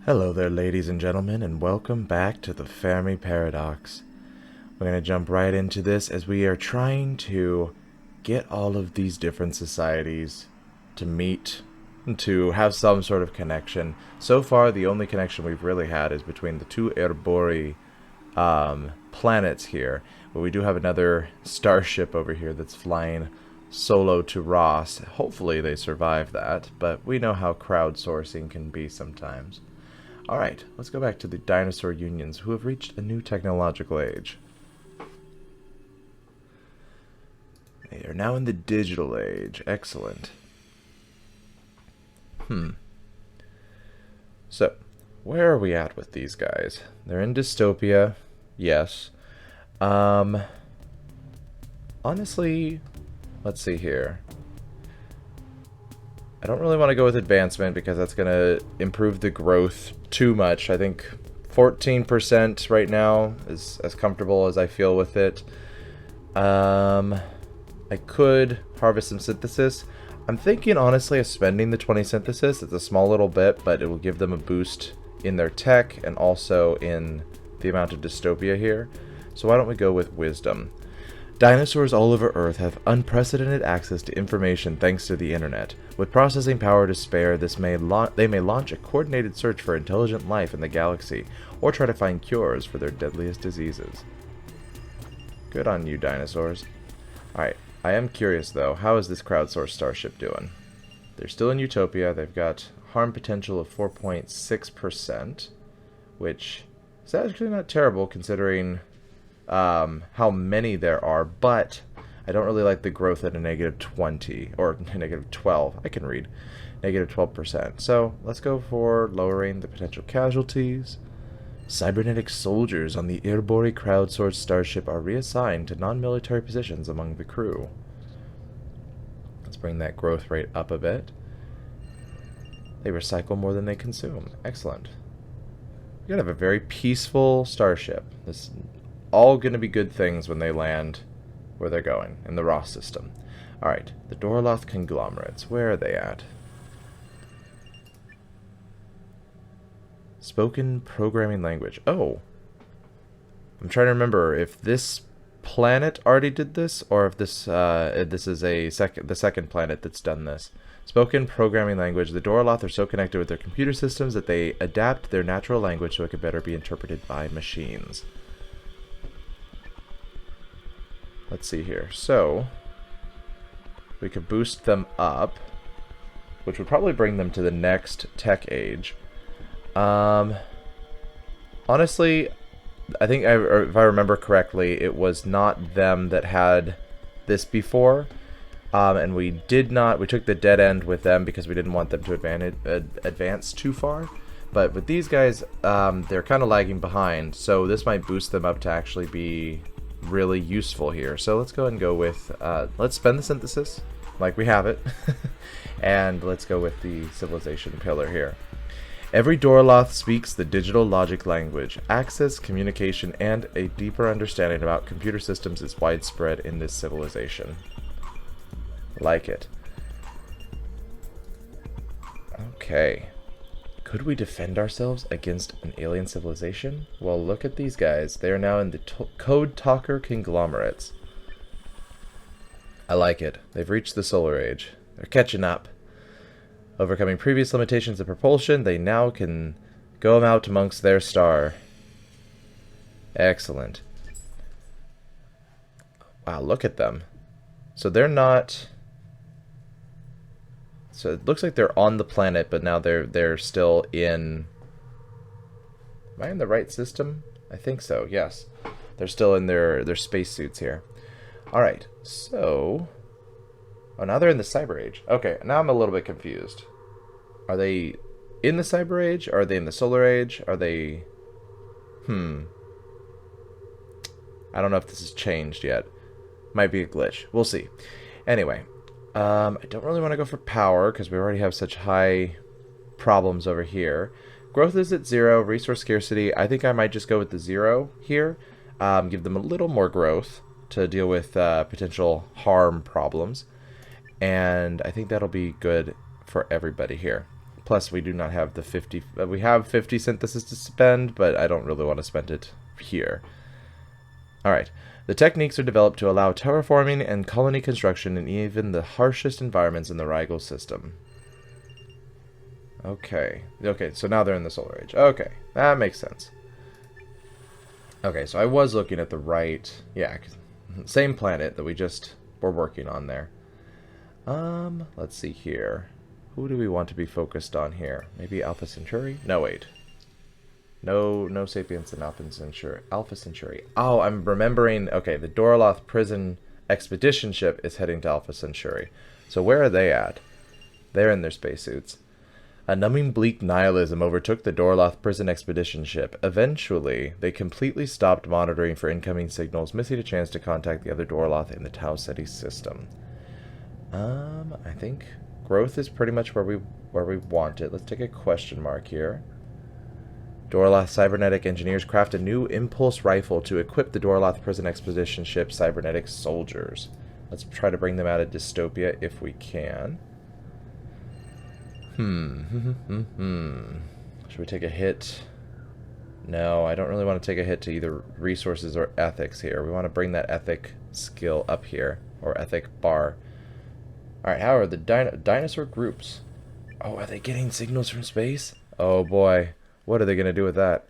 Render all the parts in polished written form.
Hello there, ladies and gentlemen, and welcome back to the Fermi Paradox. We're going to jump right into this as we are trying to get all of these different societies to meet, to have some sort of connection. So far, the only connection we've really had is between the two Erebori planets here, but we do have another starship over here that's flying solo to Ross. Hopefully they survive that, but we know how crowdsourcing can be sometimes. Alright, let's go back to the dinosaur unions who have reached a new technological age. They are now in the digital age. Excellent. So, where are we at with these guys? They're in dystopia. Yes. Honestly, let's see here. I don't really want to go with advancement because that's going to improve the growth too much. I think 14% right now is as comfortable as I feel with it. I could harvest some synthesis. I'm thinking honestly of spending the 20 synthesis. It's a small little bit, but it will give them a boost in their tech and also in the amount of dystopia here. So why don't we go with wisdom? Dinosaurs all over Earth have unprecedented access to information thanks to the internet. With processing power to spare, they may launch a coordinated search for intelligent life in the galaxy, or try to find cures for their deadliest diseases. Good on you, dinosaurs. Alright, I am curious though, how is this crowdsourced starship doing? They're still in Utopia. They've got harm potential of 4.6%, which is actually not terrible considering how many there are, but I don't really like the growth at a negative 20, or negative 12. I can read. Negative 12%. So let's go for lowering the potential casualties. Cybernetic soldiers on the Erebori crowdsourced starship are reassigned to non-military positions among the crew. Let's bring that growth rate up a bit. They recycle more than they consume. Excellent. We're going to have a very peaceful starship. This all going to be good things when they land where they're going, in the Ross system. Alright, the Doraloth conglomerates. Where are they at? Spoken programming language. Oh. I'm trying to remember if this planet already did this, or if this is the second planet that's done this. Spoken programming language. The Doraloth are so connected with their computer systems that they adapt their natural language so it can better be interpreted by machines. Let's see here. So, we could boost them up, which would probably bring them to the next tech age. Honestly, I think if I remember correctly, it was not them that had this before. And we took the dead end with them because we didn't want them to advance too far. But with these guys, they're kind of lagging behind, so this might boost them up to actually be really useful here. So let's go ahead and go with, let's spend the synthesis, like we have it, and let's go with the civilization pillar here. Every Doraloth speaks the digital logic language. Access, communication, and a deeper understanding about computer systems is widespread in this civilization. Like it. Okay. Could we defend ourselves against an alien civilization? Well, look at these guys. They are now in the Code Talker conglomerates. I like it. They've reached the solar age. They're catching up. Overcoming previous limitations of propulsion, they now can go out amongst their star. Excellent. Wow, look at them. So they're not... So it looks like they're on the planet, but now they're still in... Am I in the right system? I think so, yes. They're still in their spacesuits here. Alright, so... Oh, now they're in the Cyber Age. Okay, now I'm a little bit confused. Are they in the Cyber Age? Are they in the Solar Age? Are they... I don't know if this has changed yet. Might be a glitch. We'll see. Anyway, I don't really want to go for power because we already have such high problems over here. Growth is at 0. Resource scarcity, I think I might just go with the 0 here. Give them a little more growth to deal with potential harm problems. And I think that'll be good for everybody here. Plus, we do not have the 50... we have 50 synthesis to spend, but I don't really want to spend it here. Alright. The techniques are developed to allow terraforming and colony construction in even the harshest environments in the Rigel system. Okay. Okay, so now they're in the Solar Age. Okay, that makes sense. Okay, so I was looking at the right... yeah, same planet that we just were working on there. Let's see here. Who do we want to be focused on here? Maybe Alpha Centauri? No, wait. No Sapiens and Alpha Centauri. Alpha Centauri. Oh, I'm remembering... okay, the Doraloth prison expedition ship is heading to Alpha Centauri. So where are they at? They're in their spacesuits. A numbing bleak nihilism overtook the Doraloth prison expedition ship. Eventually, they completely stopped monitoring for incoming signals, missing a chance to contact the other Doraloth in the Tau Ceti system. I think growth is pretty much where we want it. Let's take a question mark here. Doraloth cybernetic engineers craft a new impulse rifle to equip the Doraloth prison expedition ship cybernetic soldiers. Let's try to bring them out of dystopia if we can. Should we take a hit? No, I don't really want to take a hit to either resources or ethics here. We want to bring that ethic skill up here, or ethic bar. Alright, how are the dinosaur groups? Oh, are they getting signals from space? Oh boy, what are they going to do with that?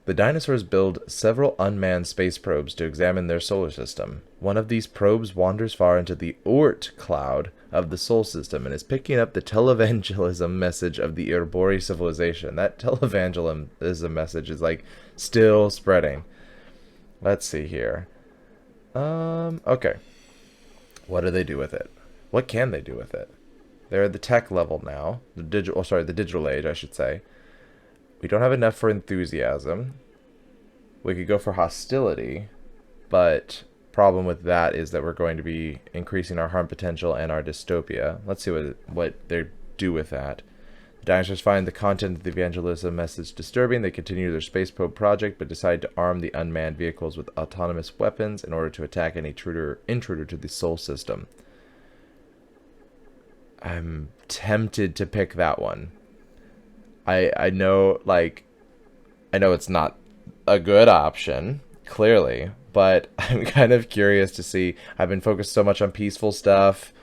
The dinosaurs build several unmanned space probes to examine their solar system. One of these probes wanders far into the Oort cloud of the Sol system and is picking up the televangelism message of the Erebori civilization. That televangelism message is like still spreading. Let's see here. Okay. What do they do with it? What can they do with it? They're at the tech level now. The digital age, I should say. We don't have enough for enthusiasm. We could go for hostility, but problem with that is that we're going to be increasing our harm potential and our dystopia. Let's see what they do with that. The dinosaurs find the content of the evangelism message disturbing. They continue their space probe project, but decide to arm the unmanned vehicles with autonomous weapons in order to attack an intruder to the Sol system. I'm tempted to pick that one. I know, like, I know it's not a good option, clearly, but I'm kind of curious to see. I've been focused so much on peaceful stuff.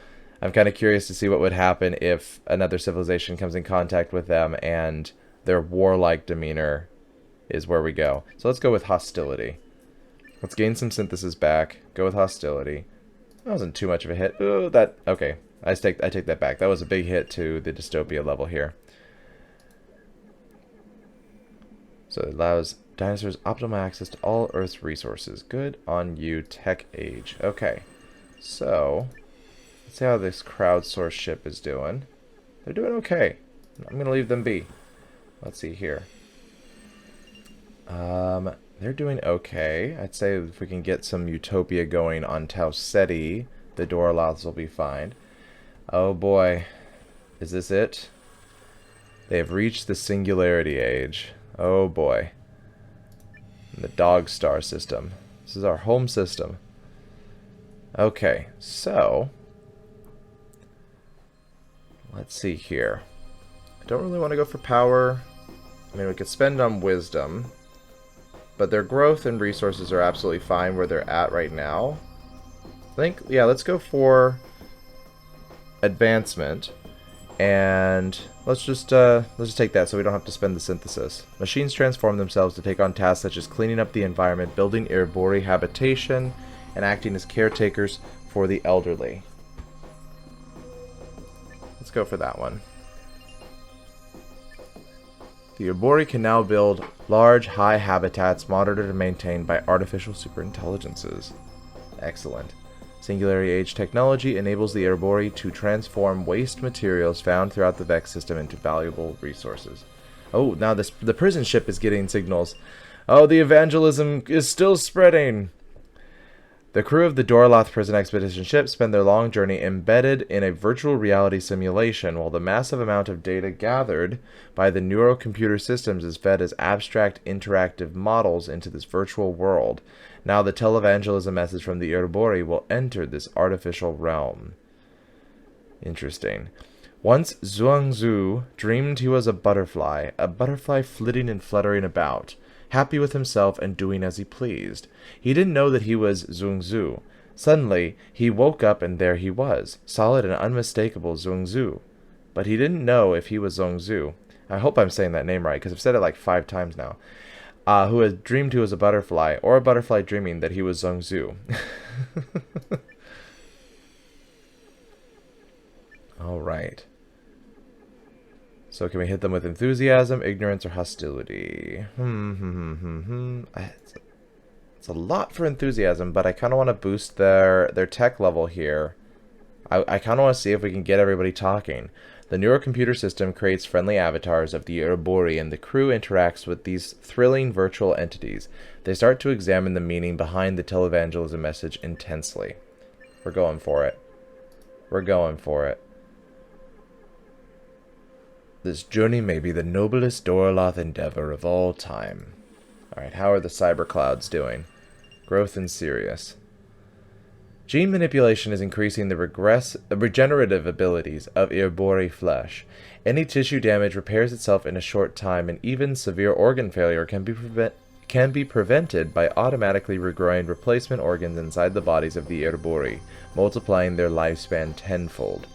I'm kind of curious to see what would happen if another civilization comes in contact with them and their warlike demeanor is where we go. So let's go with hostility. Let's gain some synthesis back. Go with hostility. That wasn't too much of a hit. Ooh, that... okay. I take that back. That was a big hit to the dystopia level here. So it allows dinosaurs optimal access to all Earth's resources. Good on you, Tech Age. Okay. So, let's see how this crowdsourced ship is doing. They're doing okay. I'm going to leave them be. Let's see here. They're doing okay. I'd say if we can get some utopia going on Tau Ceti, the Doraloths will be fine. Oh boy. Is this it? They have reached the singularity age. Oh boy. The Dog Star system. This is our home system. Okay, so let's see here. I don't really want to go for power. I mean, we could spend on wisdom, but their growth and resources are absolutely fine where they're at right now. I think, yeah, let's go for advancement. And let's just take that so we don't have to spend the synthesis. Machines transform themselves to take on tasks such as cleaning up the environment, building Erebori habitation, and acting as caretakers for the elderly. Let's go for that one. The Erebori can now build large, high habitats monitored and maintained by artificial superintelligences. Excellent. Singularity Age technology enables the Erebori to transform waste materials found throughout the Vex system into valuable resources. Oh, now the prison ship is getting signals. Oh, the evangelism is still spreading. The crew of the Doraloth prison expedition ship spend their long journey embedded in a virtual reality simulation, while the massive amount of data gathered by the neurocomputer systems is fed as abstract interactive models into this virtual world. Now the televangelism message from the Erebori will enter this artificial realm. Interesting. Once Zhuangzi dreamed he was a butterfly flitting and fluttering about, happy with himself and doing as he pleased. He didn't know that he was Zhuangzi. Suddenly, he woke up and there he was, solid and unmistakable Zhuangzi. But he didn't know if he was Zhuangzi. I hope I'm saying that name right, because I've said it like 5 times now. Who had dreamed he was a butterfly, or a butterfly dreaming that he was Zhuangzi. All right. So can we hit them with enthusiasm, ignorance, or hostility? It's a lot for enthusiasm, but I kind of want to boost their tech level here. I kind of want to see if we can get everybody talking. The neurocomputer system creates friendly avatars of the Urbori, and the crew interacts with these thrilling virtual entities. They start to examine the meaning behind the televangelism message intensely. We're going for it. We're going for it. This journey may be the noblest Doraloth endeavor of all time. Alright, how are the cyber clouds doing? Growth and serious. Gene manipulation is increasing the regenerative abilities of Urbori flesh. Any tissue damage repairs itself in a short time, and even severe organ failure can be prevented by automatically regrowing replacement organs inside the bodies of the Urbori, multiplying their lifespan tenfold.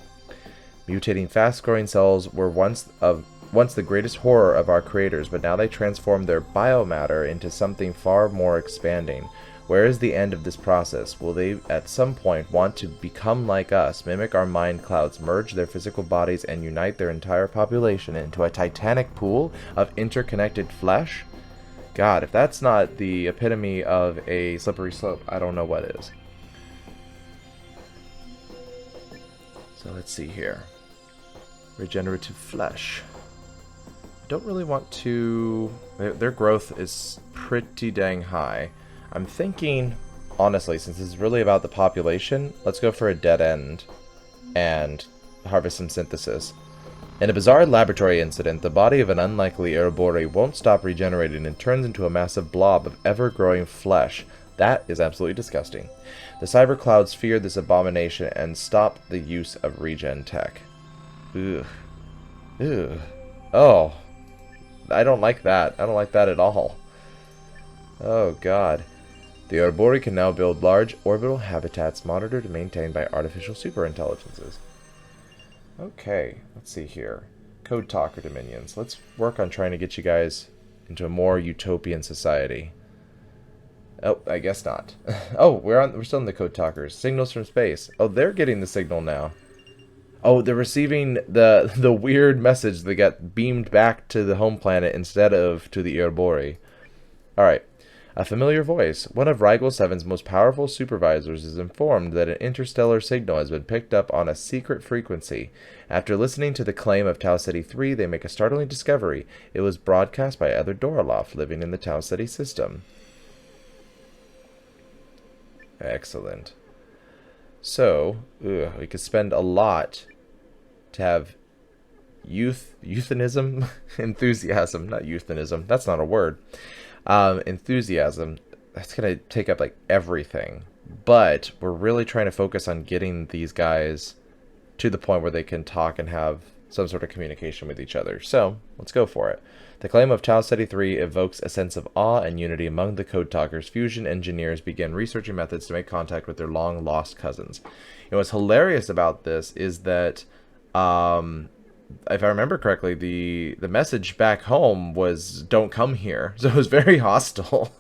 Mutating fast-growing cells were once the greatest horror of our creators, but now they transform their biomatter into something far more expanding. Where is the end of this process? Will they at some point want to become like us, mimic our mind clouds, merge their physical bodies, and unite their entire population into a titanic pool of interconnected flesh? God, if that's not the epitome of a slippery slope, I don't know what is. So let's see here. Regenerative flesh. Don't really want to... Their growth is pretty dang high. I'm thinking, honestly, since this is really about the population, let's go for a dead end and harvest some synthesis. In a bizarre laboratory incident, the body of an unlikely Urbori won't stop regenerating and turns into a massive blob of ever-growing flesh. That is absolutely disgusting. The cyber clouds fear this abomination and stop the use of regen tech. Ugh. Ugh. Oh. I don't like that. I don't like that at all. Oh, God. The Urbori can now build large orbital habitats monitored and maintained by artificial superintelligences. Okay, let's see here. Code Talker Dominions. Let's work on trying to get you guys into a more utopian society. Oh, I guess not. Oh, we're still in the Code Talkers. Signals from space. Oh, they're getting the signal now. Oh, they're receiving the weird message that got beamed back to the home planet instead of to the Urbori. Alright. A familiar voice. One of Rigel 7's most powerful supervisors is informed that an interstellar signal has been picked up on a secret frequency. After listening to the claim of Tau Ceti 3, they make a startling discovery. It was broadcast by other Doraloth living in the Tau Ceti system. Excellent. So, we could spend a lot to have euthanism? Enthusiasm, not euthanism. That's not a word. Enthusiasm, that's going to take up like everything. But we're really trying to focus on getting these guys to the point where they can talk and have some sort of communication with each other. So, let's go for it. The claim of Tau Ceti 3 evokes a sense of awe and unity among the Code Talkers. Fusion engineers begin researching methods to make contact with their long-lost cousins. And what's hilarious about this is that, if I remember correctly, the message back home was, don't come here. So it was very hostile.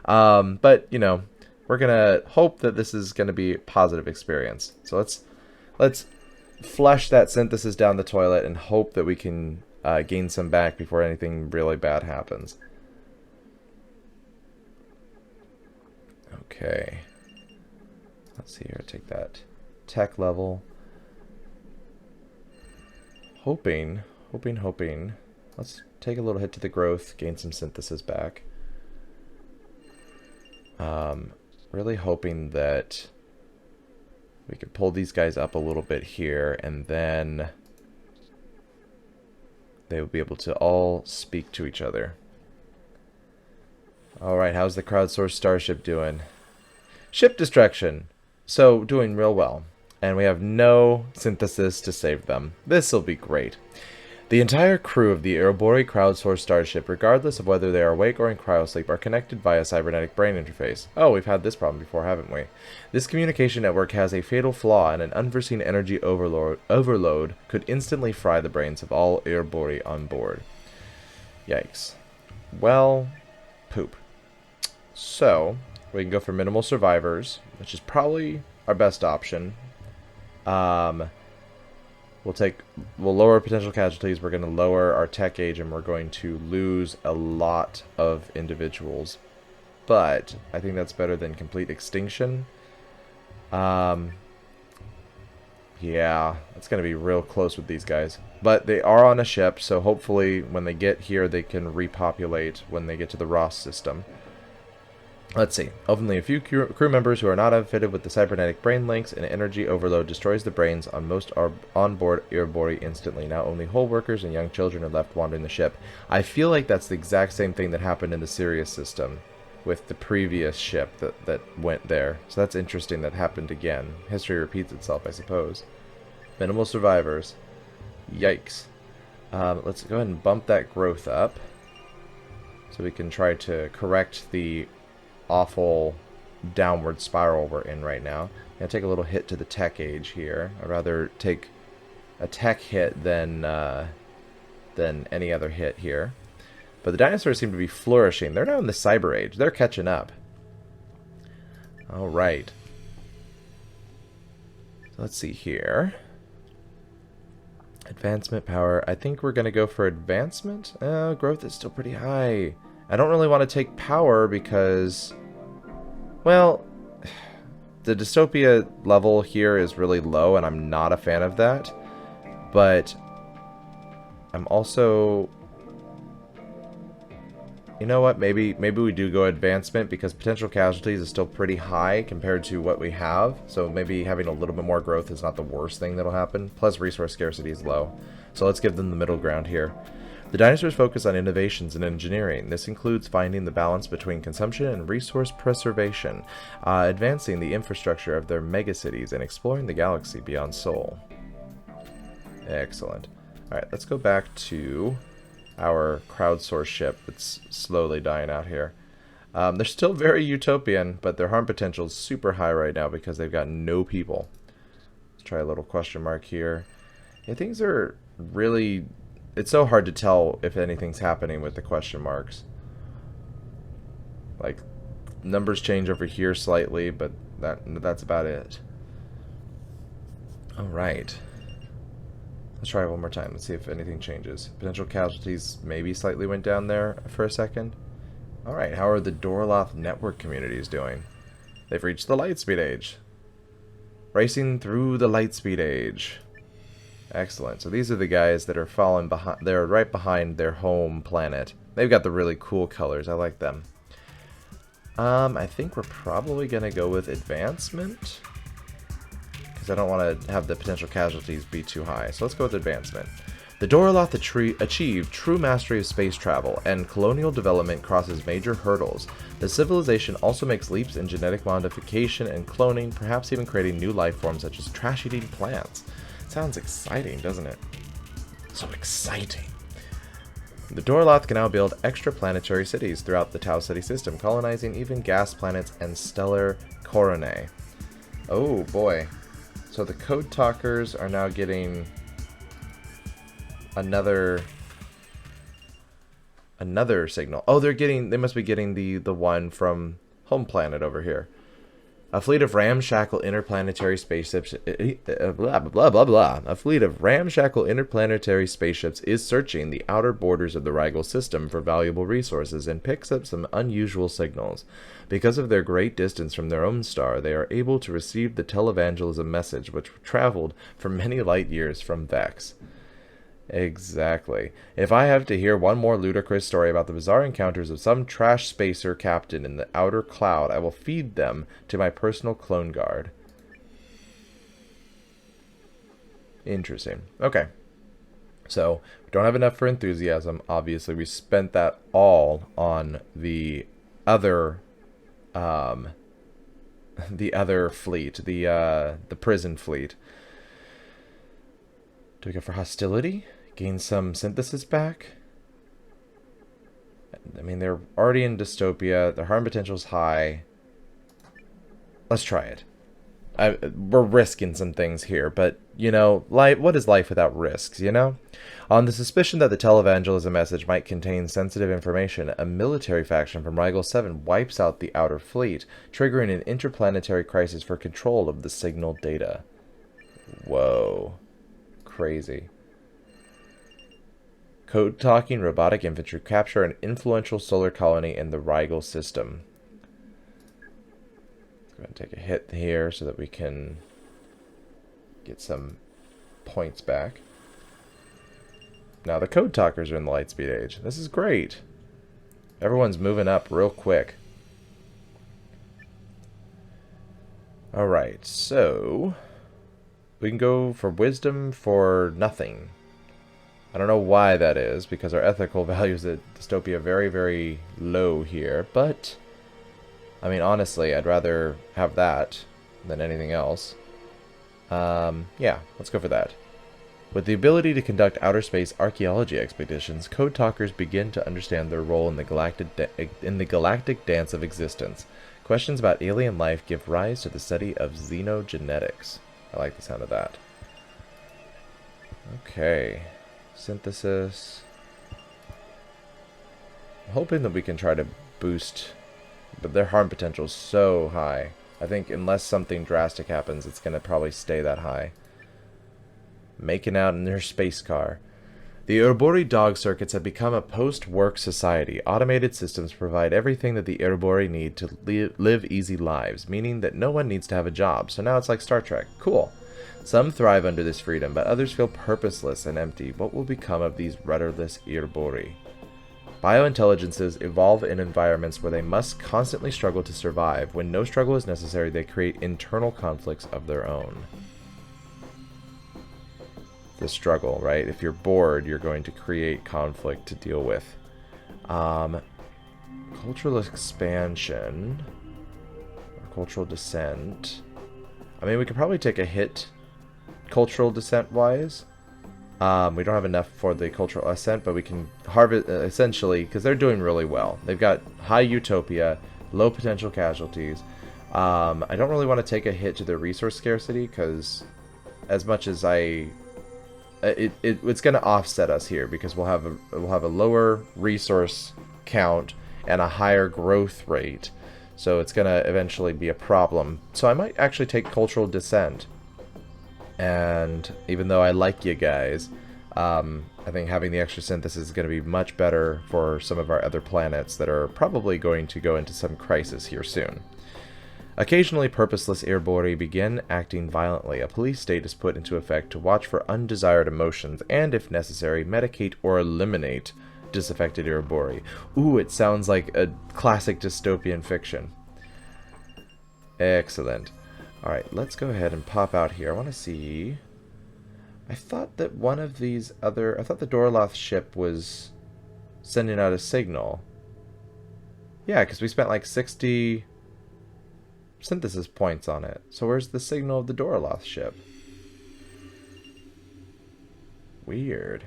But, you know, we're going to hope that this is going to be a positive experience. So let's flush that synthesis down the toilet and hope that we can gain some back before anything really bad happens. Okay. Let's see here. Take that tech level. Hoping. Let's take a little hit to the growth, gain some synthesis back. Really hoping that we could pull these guys up a little bit here, and then they will be able to all speak to each other. Alright, how's the crowdsourced starship doing? Ship destruction. So, doing real well. and we have no synthesis to save them. This'll be great. The entire crew of the Ouroboros crowdsourced starship, regardless of whether they are awake or in cryosleep, are connected via cybernetic brain interface. Oh, we've had this problem before, haven't we? This communication network has a fatal flaw, and an unforeseen energy overload could instantly fry the brains of all Ouroboros on board. Yikes. Well, poop. So, we can go for minimal survivors, which is probably our best option. We'll lower potential casualties, we're going to lower our tech age, and we're going to lose a lot of individuals. But I think that's better than complete extinction. Yeah, it's going to be real close with these guys. But they are on a ship, so hopefully when they get here they can repopulate when they get to the Ross system. Let's see. Only a few crew members who are not outfitted with the cybernetic brain links, and energy overload destroys the brains on most onboard Ouroboros instantly. Now only whole workers and young children are left wandering the ship. I feel like that's the exact same thing that happened in the Sirius system with the previous ship that went there. So that's interesting that happened again. History repeats itself, I suppose. Minimal survivors. Yikes. Let's go ahead and bump that growth up so we can try to correct the awful downward spiral we're in right now. I'm going to take a little hit to the tech age here. I'd rather take a tech hit than any other hit here. But the dinosaurs seem to be flourishing. They're now in the cyber age. They're catching up. Alright. So let's see here. Advancement power. I think we're going to go for advancement. Growth is still pretty high. I don't really want to take power because, well, the dystopia level here is really low and I'm not a fan of that. But I'm also, you know what, maybe we do go advancement because potential casualties is still pretty high compared to what we have. So maybe having a little bit more growth is not the worst thing that'll happen. Plus resource scarcity is low. So let's give them the middle ground here. The dinosaurs focus on innovations in engineering. This includes finding the balance between consumption and resource preservation, advancing the infrastructure of their megacities, and exploring the galaxy beyond Sol. Excellent. Alright, let's go back to our crowdsourced ship that's slowly dying out here. They're still very utopian, but their harm potential is super high right now because they've got no people. Let's try a little question mark here. Yeah, things are really... It's so hard to tell if anything's happening with the question marks. Like, numbers change over here slightly, but that's about it. Alright. Let's try it one more time. Let's see if anything changes. Potential casualties maybe slightly went down there for a second. Alright, how are the Doraloth network communities doing? They've reached the lightspeed age. Racing through the lightspeed age. Excellent. So these are the guys that are falling behind. They're right behind their home planet. They've got the really cool colors. I like them. I think we're probably going to go with advancement, because I don't want to have the potential casualties be too high. So let's go with advancement. The Doraloth achieved true mastery of space travel, and colonial development crosses major hurdles. The civilization also makes leaps in genetic modification and cloning, perhaps even creating new life forms such as trash-eating plants. Sounds exciting, doesn't it? So exciting. The Doraloth can now build extraplanetary cities throughout the Tau City system, colonizing even gas planets and stellar coronae. Oh boy. So the code talkers are now getting another signal. Oh, they must be getting the one from home planet over here. A fleet of ramshackle interplanetary spaceships A fleet of ramshackle interplanetary spaceships is searching the outer borders of the Rigel system for valuable resources and picks up some unusual signals. Because of their great distance from their own star, they are able to receive the televangelism message, which traveled for many light years from Vex. Exactly. If I have to hear one more ludicrous story about the bizarre encounters of some trash spacer captain in the outer cloud, I will feed them to my personal clone guard. Interesting. Okay. So, we don't have enough for enthusiasm. Obviously, we spent that all on the other the other fleet, the prison fleet. Do we go for hostility? Gain some synthesis back? I mean, they're already in dystopia. Their harm potential is high. Let's try it. We're risking some things here, but, you know, life, what is life without risks, you know? On the suspicion that the televangelism message might contain sensitive information, a military faction from Rigel 7 wipes out the outer fleet, triggering an interplanetary crisis for control of the signal data. Whoa. Crazy. Code-talking robotic infantry capture an influential solar colony in the Rigel system. Let's go ahead and take a hit here so that we can get some points back. Now the code talkers are in the Lightspeed Age. This is great. Everyone's moving up real quick. Alright, so we can go for wisdom for nothing. I don't know why that is, because our ethical values at Dystopia are very, very low here, but I mean, honestly, I'd rather have that than anything else. Yeah, let's go for that. With the ability to conduct outer space archaeology expeditions, code talkers begin to understand their role in the galactic dance of existence. Questions about alien life give rise to the study of xenogenetics. I like the sound of that. Okay. Synthesis. I'm hoping that we can try to boost, but their harm potential is so high. I think unless something drastic happens, it's going to probably stay that high. Making out in their space car. The Ouroboros dog circuits have become a post-work society. Automated systems provide everything that the Ouroboros need to live easy lives, meaning that no one needs to have a job. So now it's like Star Trek. Cool. Some thrive under this freedom, but others feel purposeless and empty. What will become of these rudderless Ouroboros? Biointelligences evolve in environments where they must constantly struggle to survive. When no struggle is necessary, they create internal conflicts of their own. The struggle, right? If you're bored, you're going to create conflict to deal with. Cultural expansion. Or cultural descent. I mean, we could probably take a hit cultural descent wise. We don't have enough for the cultural ascent, but we can harvest essentially, because they're doing really well. They've got high utopia, low potential casualties. I don't really want to take a hit to the resource scarcity, because as much as it's going to offset us here, because we'll have a lower resource count and a higher growth rate. So it's going to eventually be a problem. So I might actually take cultural descent. And even though I like you guys, I think having the extra synthesis is going to be much better for some of our other planets that are probably going to go into some crisis here soon. Occasionally, purposeless Ouroboros begin acting violently. A police state is put into effect to watch for undesired emotions and, if necessary, medicate or eliminate disaffected Ouroboros. Ooh, it sounds like a classic dystopian fiction. Excellent. Alright, let's go ahead and pop out here. I want to see... I thought that one of these other... I thought the Doraloth ship was sending out a signal. Yeah, because we spent like 60 synthesis points on it. So where's the signal of the Doraloth ship? Weird.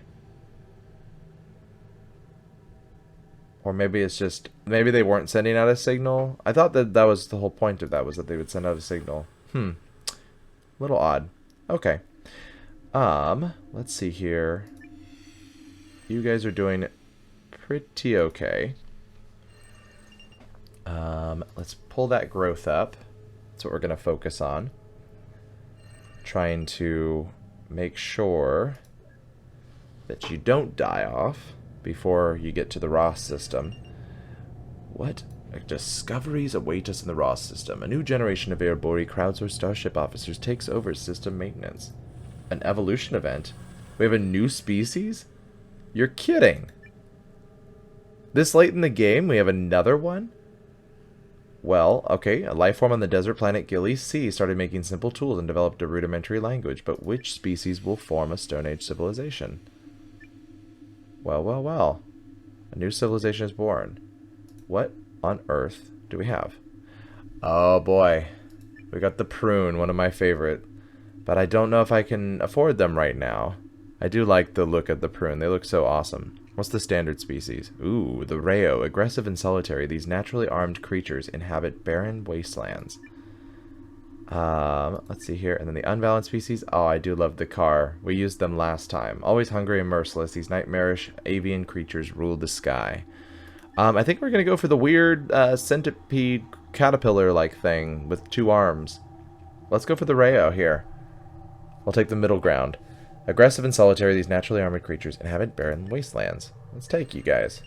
Or maybe it's just... Maybe they weren't sending out a signal. I thought that that was the whole point of that, was that they would send out a signal. Little odd. Okay. Let's see here. You guys are doing pretty okay. Let's pull that growth up. That's what we're going to focus on. Trying to make sure that you don't die off before you get to the Ross system. What discoveries await us in the Ross system? A new generation of Ouroboros crowdsourced starship officers takes over system maintenance. An evolution event? We have a new species? You're kidding. This late in the game, we have another one? Well, okay, a life form on the desert planet Gillies C started making simple tools and developed a rudimentary language, but which species will form a Stone Age civilization? Well, well, well. A new civilization is born. What on earth do we have? Oh boy. We got the prune, one of my favorite. But I don't know if I can afford them right now. I do like the look of the prune. They look so awesome. What's the standard species? Ooh, the Rayo. Aggressive and solitary, these naturally armed creatures inhabit barren wastelands. Let's see here. And then the unbalanced species. Oh, I do love the car. We used them last time. Always hungry and merciless. These nightmarish avian creatures rule the sky. I think we're going to go for the weird centipede caterpillar-like thing with 2 arms. Let's go for the Rayo here. We'll take the middle ground. Aggressive and solitary, these naturally armored creatures inhabit barren wastelands. Let's take you guys.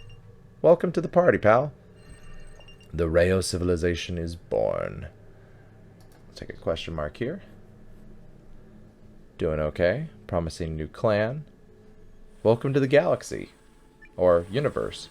Welcome to the party, pal. The Rayo civilization is born. Let's take a question mark here. Doing okay. Promising new clan. Welcome to the galaxy. Or universe.